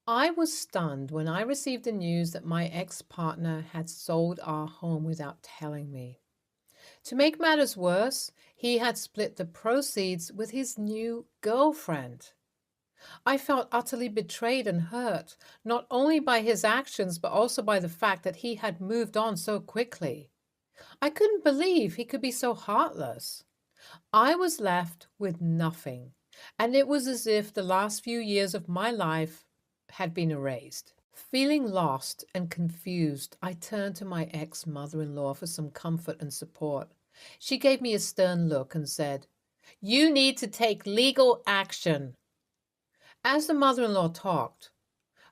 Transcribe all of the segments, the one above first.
I was stunned when I received the news that my ex-partner had sold our home without telling me. To make matters worse, he had split the proceeds with his new girlfriend. I felt utterly betrayed and hurt, not only by his actions, but also by the fact that he had moved on so quickly. I couldn't believe he could be so heartless. I was left with nothing, and it was as if the last few years of my life had been erased. Feeling lost and confused, I turned to my ex mother in law for some comfort and support. She gave me a stern look and said, "You need to take legal action." As the mother in law talked,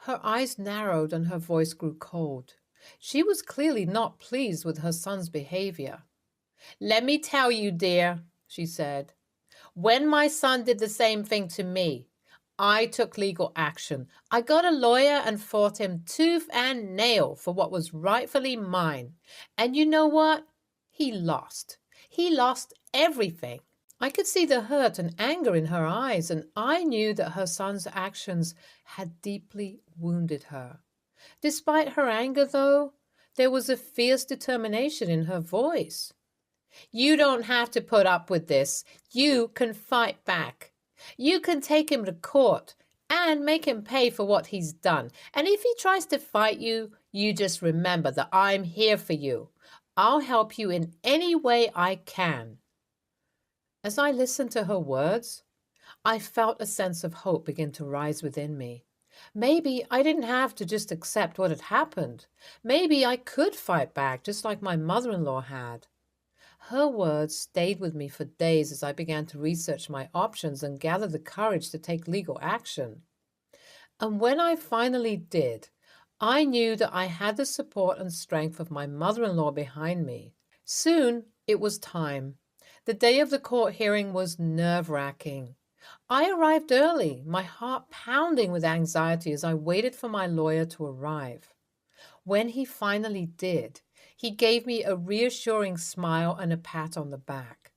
her eyes narrowed and her voice grew cold. She was clearly not pleased with her son's behavior. "Let me tell you, dear," she said, "when my son did the same thing to me, I took legal action. I got a lawyer and fought him tooth and nail for what was rightfully mine. And you know what? He lost. He lost everything." I could see the hurt and anger in her eyes, and I knew that her son's actions had deeply wounded her. Despite her anger, though, there was a fierce determination in her voice. "You don't have to put up with this. You can fight back. You can take him to court and make him pay for what he's done. And if he tries to fight you, you just remember that I'm here for you. I'll help you in any way I can." As I listened to her words, I felt a sense of hope begin to rise within me. Maybe I didn't have to just accept what had happened. Maybe I could fight back just like my mother in law had. Her words stayed with me for days as I began to research my options and gather the courage to take legal action. And when I finally did, I knew that I had the support and strength of my mother in law behind me. Soon it was time. The day of the court hearing was nerve-wracking. I arrived early, my heart pounding with anxiety as I waited for my lawyer to arrive. When he finally did, he gave me a reassuring smile and a pat on the back.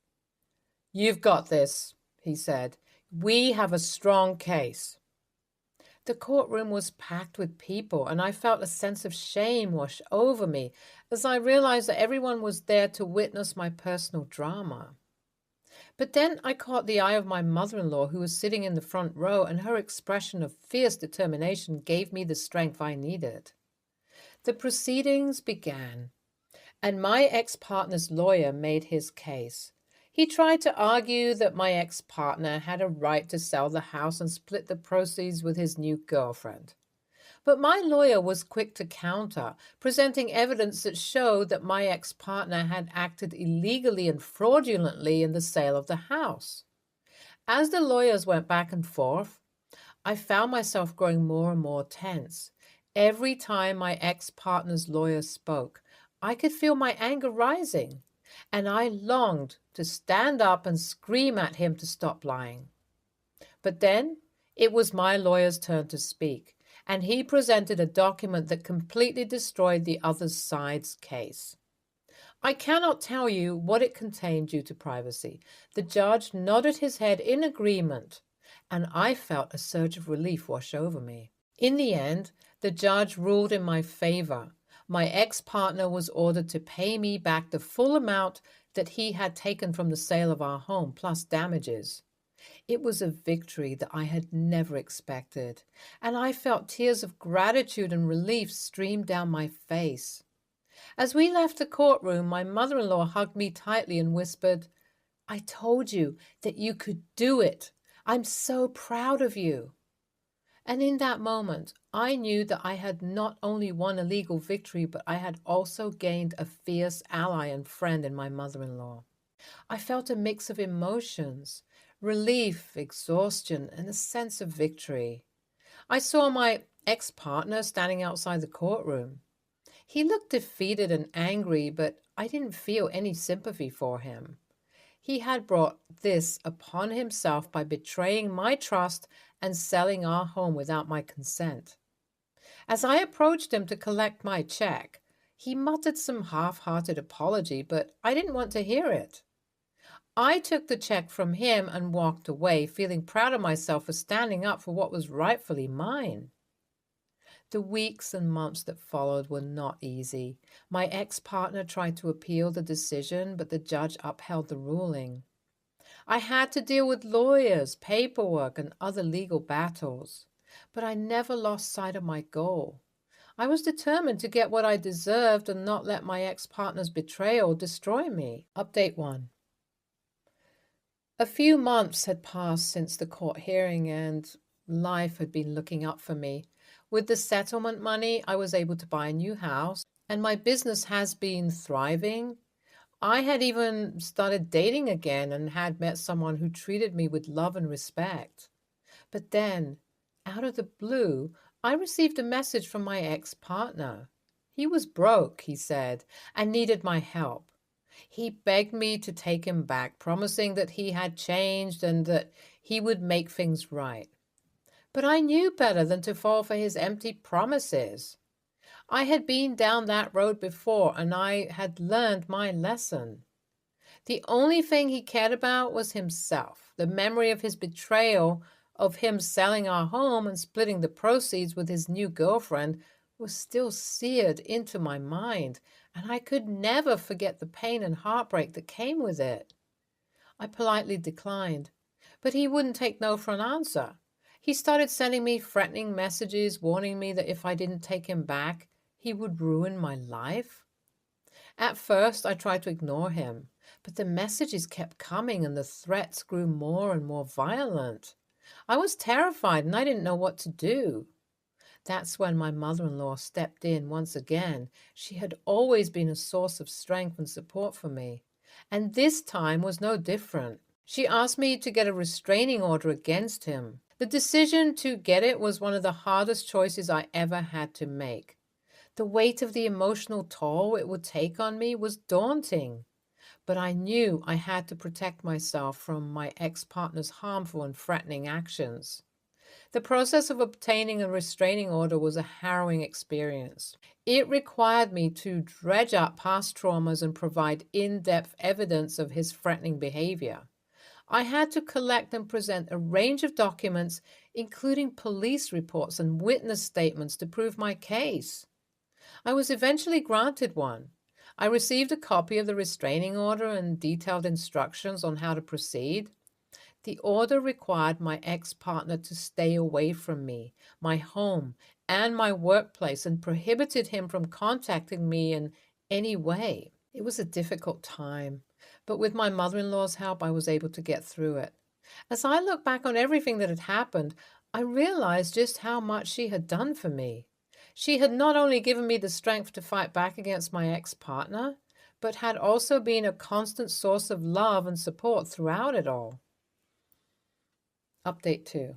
"You've got this," he said. "We have a strong case." The courtroom was packed with people, and I felt a sense of shame wash over me as I realized that everyone was there to witness my personal drama. But then I caught the eye of my mother-in-law, who was sitting in the front row, and her expression of fierce determination gave me the strength I needed. The proceedings began, and my ex-partner's lawyer made his case. He tried to argue that my ex-partner had a right to sell the house and split the proceeds with his new girlfriend. But my lawyer was quick to counter, presenting evidence that showed that my ex-partner had acted illegally and fraudulently in the sale of the house. As the lawyers went back and forth, I found myself growing more and more tense. Every time my ex-partner's lawyer spoke, I could feel my anger rising, and I longed to stand up and scream at him to stop lying. But then it was my lawyer's turn to speak, and he presented a document that completely destroyed the other side's case. I cannot tell you what it contained due to privacy. The judge nodded his head in agreement, and I felt a surge of relief wash over me. In the end, the judge ruled in my favor. My ex-partner was ordered to pay me back the full amount that he had taken from the sale of our home, plus damages. It was a victory that I had never expected, and I felt tears of gratitude and relief stream down my face. As we left the courtroom, my mother-in-law hugged me tightly and whispered, "I told you that you could do it. I'm so proud of you." And in that moment, I knew that I had not only won a legal victory, but I had also gained a fierce ally and friend in my mother-in-law. I felt a mix of emotions, relief, exhaustion, and a sense of victory. I saw my ex-partner standing outside the courtroom. He looked defeated and angry, but I didn't feel any sympathy for him. He had brought this upon himself by betraying my trust and selling our home without my consent. As I approached him to collect my check, he muttered some half-hearted apology, but I didn't want to hear it. I took the check from him and walked away, feeling proud of myself for standing up for what was rightfully mine. The weeks and months that followed were not easy. My ex-partner tried to appeal the decision, but the judge upheld the ruling. I had to deal with lawyers, paperwork, and other legal battles. But I never lost sight of my goal. I was determined to get what I deserved and not let my ex-partner's betrayal destroy me. Update 1. A few months had passed since the court hearing, and life had been looking up for me. With the settlement money, I was able to buy a new house, and my business has been thriving. I had even started dating again and had met someone who treated me with love and respect. But then, out of the blue, I received a message from my ex-partner. He was broke, he said, and needed my help. He begged me to take him back, promising that he had changed and that he would make things right. But I knew better than to fall for his empty promises. I had been down that road before, and I had learned my lesson. The only thing he cared about was himself. The memory of his betrayal, of him selling our home and splitting the proceeds with his new girlfriend, was still seared into my mind, and I could never forget the pain and heartbreak that came with it. I politely declined, but he wouldn't take no for an answer. He started sending me threatening messages, warning me that if I didn't take him back, he would ruin my life. At first, I tried to ignore him, but the messages kept coming and the threats grew more and more violent. I was terrified and I didn't know what to do. That's when my mother-in-law stepped in once again. She had always been a source of strength and support for me, and this time was no different. She asked me to get a restraining order against him. The decision to get it was one of the hardest choices I ever had to make. The weight of the emotional toll it would take on me was daunting, but I knew I had to protect myself from my ex-partner's harmful and threatening actions. The process of obtaining a restraining order was a harrowing experience. It required me to dredge up past traumas and provide in-depth evidence of his threatening behavior. I had to collect and present a range of documents, including police reports and witness statements, to prove my case. I was eventually granted one. I received a copy of the restraining order and detailed instructions on how to proceed. The order required my ex-partner to stay away from me, my home, and my workplace, and prohibited him from contacting me in any way. It was a difficult time, but with my mother-in-law's help, I was able to get through it. As I look back on everything that had happened, I realized just how much she had done for me. She had not only given me the strength to fight back against my ex-partner, but had also been a constant source of love and support throughout it all. Update 2.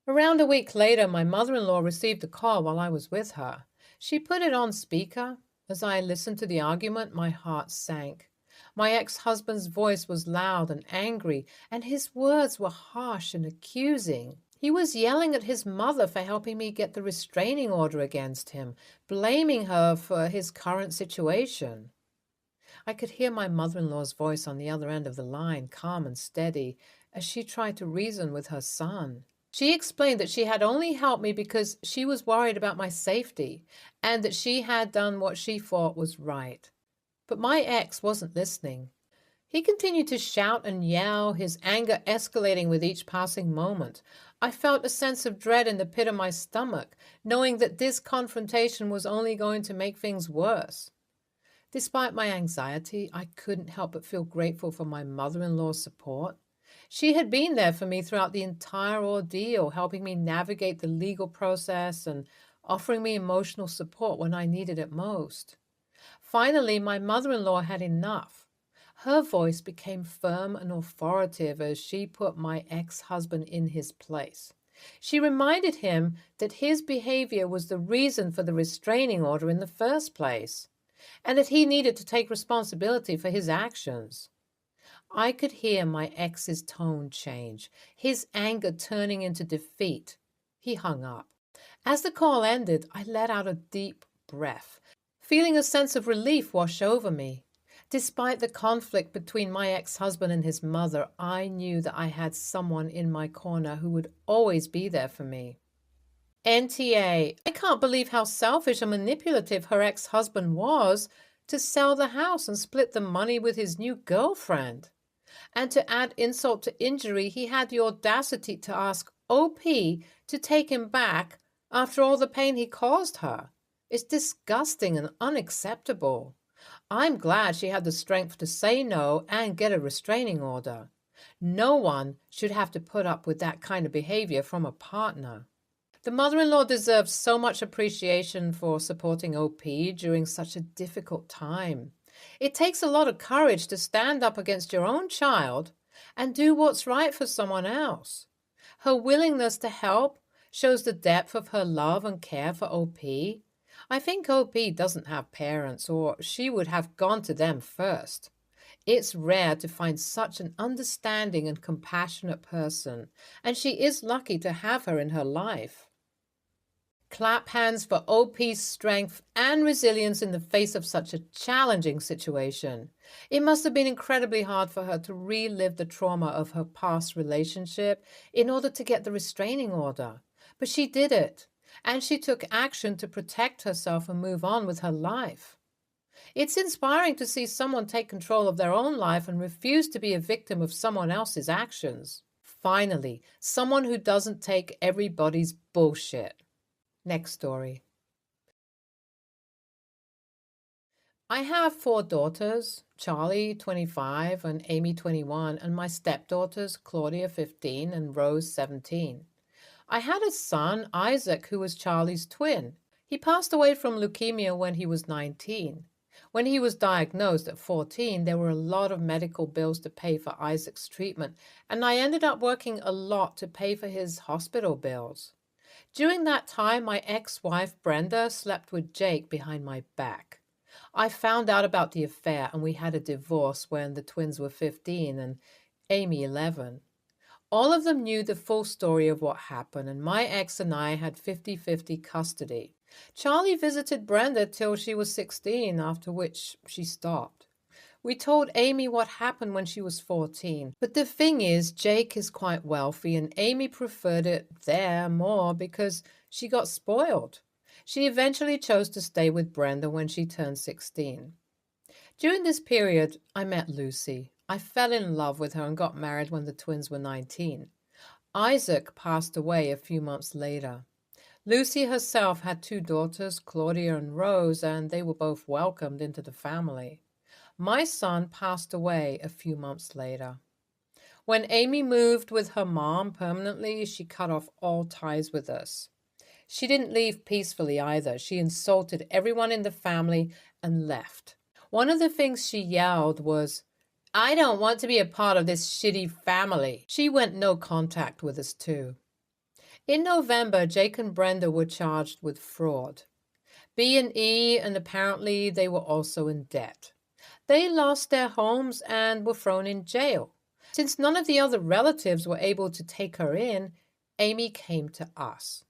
Around a week later, my mother-in-law received a call while I was with her. She put it on speaker. As I listened to the argument, my heart sank. My ex-husband's voice was loud and angry, and his words were harsh and accusing. He was yelling at his mother for helping me get the restraining order against him, blaming her for his current situation. I could hear my mother-in-law's voice on the other end of the line, calm and steady, as she tried to reason with her son. She explained that she had only helped me because she was worried about my safety and that she had done what she thought was right. But my ex wasn't listening. He continued to shout and yell, his anger escalating with each passing moment. I felt a sense of dread in the pit of my stomach, knowing that this confrontation was only going to make things worse. Despite my anxiety, I couldn't help but feel grateful for my mother-in-law's support. She had been there for me throughout the entire ordeal, helping me navigate the legal process and offering me emotional support when I needed it most. Finally, my mother-in-law had enough. Her voice became firm and authoritative as she put my ex-husband in his place. She reminded him that his behavior was the reason for the restraining order in the first place, and that he needed to take responsibility for his actions. I could hear my ex's tone change, his anger turning into defeat. He hung up. As the call ended, I let out a deep breath, feeling a sense of relief wash over me. Despite the conflict between my ex-husband and his mother, I knew that I had someone in my corner who would always be there for me. NTA, I can't believe how selfish and manipulative her ex-husband was to sell the house and split the money with his new girlfriend. And to add insult to injury, he had the audacity to ask OP to take him back after all the pain he caused her. It's disgusting and unacceptable. I'm glad she had the strength to say no and get a restraining order. No one should have to put up with that kind of behavior from a partner. The mother-in-law deserves so much appreciation for supporting OP during such a difficult time. It takes a lot of courage to stand up against your own child and do what's right for someone else. Her willingness to help shows the depth of her love and care for OP. I think OP doesn't have parents, or she would have gone to them first. It's rare to find such an understanding and compassionate person, and she is lucky to have her in her life. Clap hands for OP's strength and resilience in the face of such a challenging situation. It must have been incredibly hard for her to relive the trauma of her past relationship in order to get the restraining order. But she did it, and she took action to protect herself and move on with her life. It's inspiring to see someone take control of their own life and refuse to be a victim of someone else's actions. Finally, someone who doesn't take everybody's bullshit. Next story. I have 4 daughters, Charlie, 25, and Amy, 21, and my stepdaughters, Claudia, 15, and Rose, 17. I had a son, Isaac, who was Charlie's twin. He passed away from leukemia when he was 19. When he was diagnosed at 14, there were a lot of medical bills to pay for Isaac's treatment, and I ended up working a lot to pay for his hospital bills. During that time, my ex-wife, Brenda, slept with Jake behind my back. I found out about the affair, and we had a divorce when the twins were 15 and Amy 11. All of them knew the full story of what happened, and my ex and I had 50-50 custody. Charlie visited Brenda till she was 16, after which she stopped. We told Amy what happened when she was 14, but the thing is, Jake is quite wealthy, and Amy preferred it there more because she got spoiled. She eventually chose to stay with Brenda when she turned 16. During this period, I met Lucy. I fell in love with her and got married when the twins were 19. Isaac passed away a few months later. Lucy herself had 2 daughters, Claudia and Rose, and they were both welcomed into the family. My son passed away a few months later. When Amy moved with her mom permanently, she cut off all ties with us. She didn't leave peacefully either. She insulted everyone in the family and left. One of the things she yelled was, "I don't want to be a part of this shitty family." She went no contact with us too. In November, Jake and Brenda were charged with fraud. B&E, and apparently they were also in debt. They lost their homes and were thrown in jail. Since none of the other relatives were able to take her in, Amy came to us.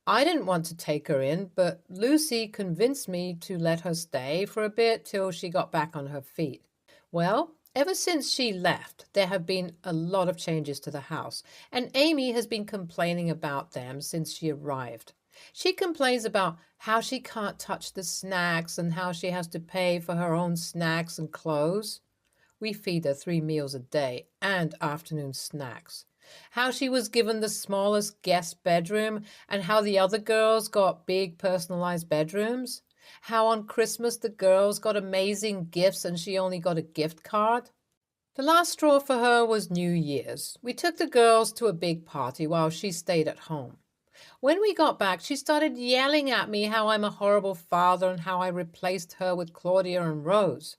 I didn't want to take her in, but Lucy convinced me to let her stay for a bit till she got back on her feet. Well, ever since she left, there have been a lot of changes to the house, and Amy has been complaining about them since she arrived. She complains about how she can't touch the snacks and how she has to pay for her own snacks and clothes. We feed her 3 meals a day and afternoon snacks. How she was given the smallest guest bedroom and how the other girls got big personalized bedrooms. How on Christmas the girls got amazing gifts and she only got a gift card. The last straw for her was New Year's. We took the girls to a big party while she stayed at home. When we got back, she started yelling at me how I'm a horrible father and how I replaced her with Claudia and Rose.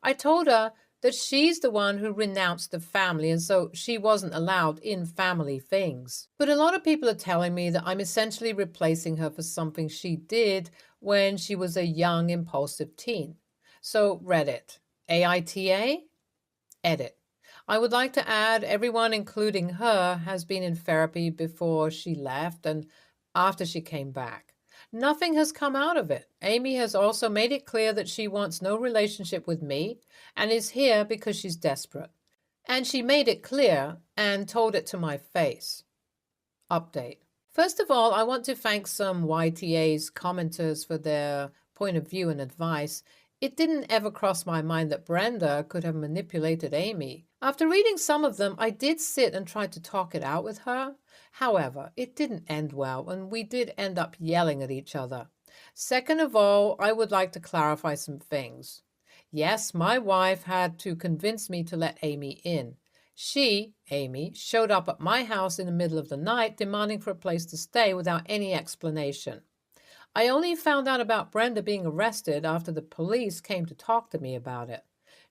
I told her that she's the one who renounced the family, and so she wasn't allowed in family things. But a lot of people are telling me that I'm essentially replacing her for something she did when she was a young, impulsive teen. So Reddit, AITA, edit. I would like to add everyone, including her, has been in therapy before she left and after she came back. Nothing has come out of it. Amy has also made it clear that she wants no relationship with me and is here because she's desperate. And she made it clear and told it to my face. Update. First of all, I want to thank some YTA's commenters for their point of view and advice. It didn't ever cross my mind that Brenda could have manipulated Amy. After reading some of them, I did sit and try to talk it out with her. However, it didn't end well, and we did end up yelling at each other. Second of all, I would like to clarify some things. Yes, my wife had to convince me to let Amy in. She, Amy, showed up at my house in the middle of the night demanding for a place to stay without any explanation. I only found out about Brenda being arrested after the police came to talk to me about it.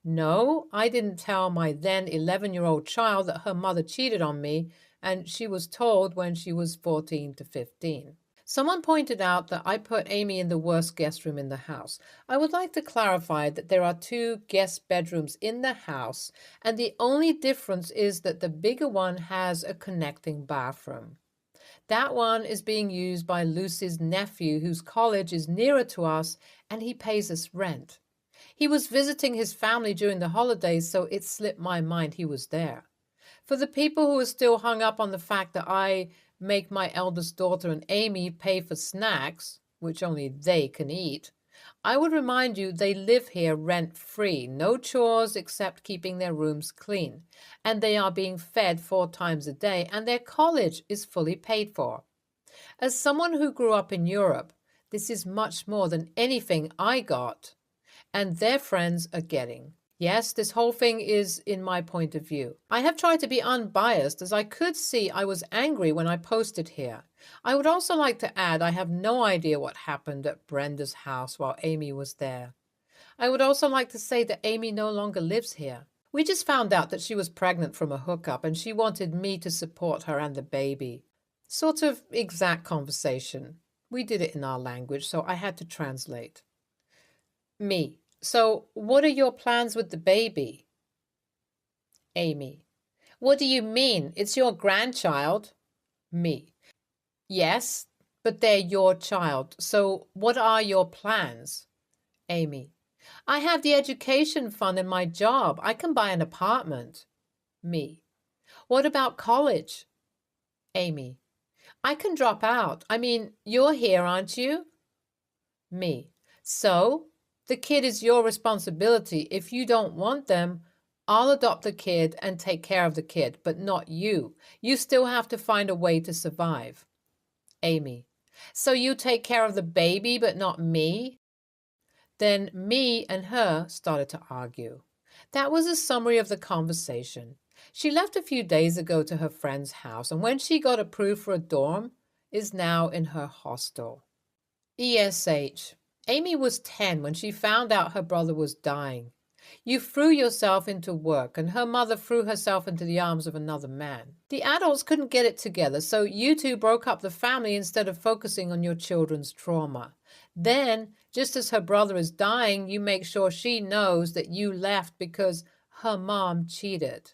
No, I didn't tell my then 11-year-old child that her mother cheated on me, and she was told when she was 14 to 15. Someone pointed out that I put Amy in the worst guest room in the house. I would like to clarify that there are 2 guest bedrooms in the house, and the only difference is that the bigger one has a connecting bathroom. That one is being used by Lucy's nephew, whose college is nearer to us, and he pays us rent. He was visiting his family during the holidays, so it slipped my mind he was there. For the people who are still hung up on the fact that I make my eldest daughter and Amy pay for snacks, which only they can eat, I would remind you they live here rent-free, no chores except keeping their rooms clean, and they are being fed 4 times a day, and their college is fully paid for. As someone who grew up in Europe, this is much more than anything I got, and their friends are getting. Yes, this whole thing is in my point of view. I have tried to be unbiased, as I could see I was angry when I posted here. I would also like to add I have no idea what happened at Brenda's house while Amy was there. I would also like to say that Amy no longer lives here. We just found out that she was pregnant from a hookup and she wanted me to support her and the baby. Sort of exact conversation. We did it in our language, so I had to translate. Me. So, what are your plans with the baby? Amy. What do you mean? It's your grandchild. Me. Yes, but they're your child. So, what are your plans? Amy. I have the education fund in my job. I can buy an apartment. Me. What about college? Amy. I can drop out. I mean, you're here, aren't you? Me. So? The kid is your responsibility. If you don't want them, I'll adopt the kid and take care of the kid, but not you. You still have to find a way to survive. Amy. So you take care of the baby, but not me? Then me and her started to argue. That was a summary of the conversation. She left a few days ago to her friend's house, and when she got approved for a dorm, is now in her hostel. ESH. Amy was 10 when she found out her brother was dying. You threw yourself into work, and her mother threw herself into the arms of another man. The adults couldn't get it together, so you two broke up the family instead of focusing on your children's trauma. Then, just as her brother is dying, you make sure she knows that you left because her mom cheated.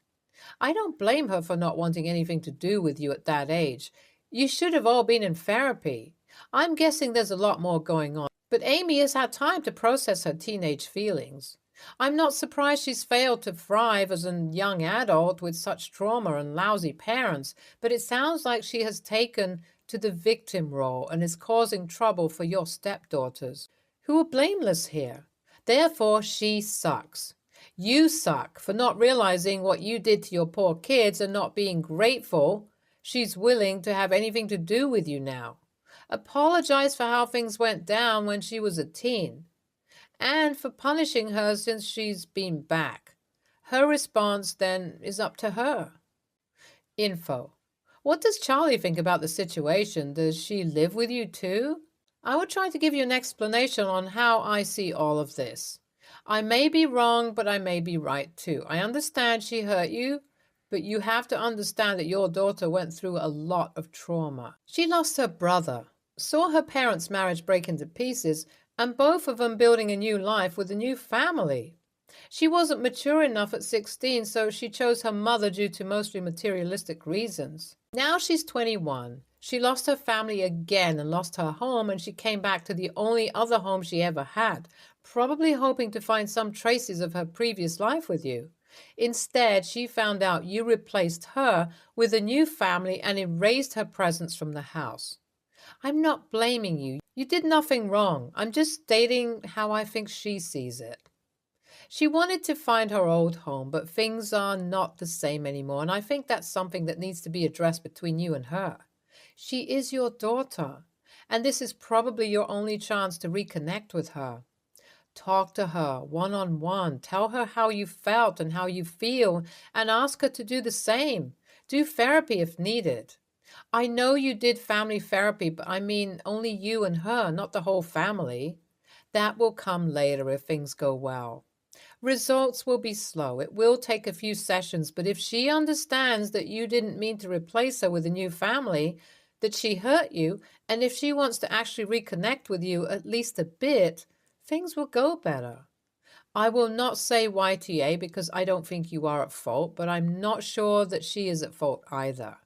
I don't blame her for not wanting anything to do with you at that age. You should have all been in therapy. I'm guessing there's a lot more going on. But Amy has had time to process her teenage feelings. I'm not surprised she's failed to thrive as a young adult with such trauma and lousy parents, but it sounds like she has taken to the victim role and is causing trouble for your stepdaughters, who are blameless here. Therefore, she sucks. You suck for not realizing what you did to your poor kids and not being grateful she's willing to have anything to do with you now. Apologize for how things went down when she was a teen, and for punishing her since she's been back. Her response, then, is up to her. Info. What does Charlie think about the situation? Does she live with you too? I will try to give you an explanation on how I see all of this. I may be wrong, but I may be right too. I understand she hurt you, but you have to understand that your daughter went through a lot of trauma. She lost her brother, saw her parents' marriage break into pieces, and both of them building a new life with a new family. She wasn't mature enough at 16, so she chose her mother due to mostly materialistic reasons. Now she's 21. She lost her family again and lost her home, and she came back to the only other home she ever had, probably hoping to find some traces of her previous life with you. Instead, she found out you replaced her with a new family and erased her presence from the house. I'm not blaming you. You did nothing wrong. I'm just stating how I think she sees it. She wanted to find her old home, but things are not the same anymore, and I think that's something that needs to be addressed between you and her. She is your daughter, and this is probably your only chance to reconnect with her. Talk to her one on one. Tell her how you felt and how you feel, and ask her to do the same. Do therapy if needed. I know you did family therapy, but I mean only you and her, not the whole family. That will come later if things go well. Results will be slow. It will take a few sessions, but if she understands that you didn't mean to replace her with a new family, that she hurt you, and if she wants to actually reconnect with you at least a bit, things will go better. I will not say YTA because I don't think you are at fault, but I'm not sure that she is at fault either.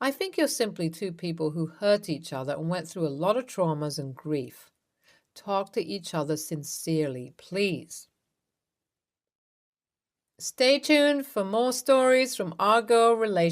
I think you're simply two people who hurt each other and went through a lot of traumas and grief. Talk to each other sincerely, please. Stay tuned for more stories from our girl relationship.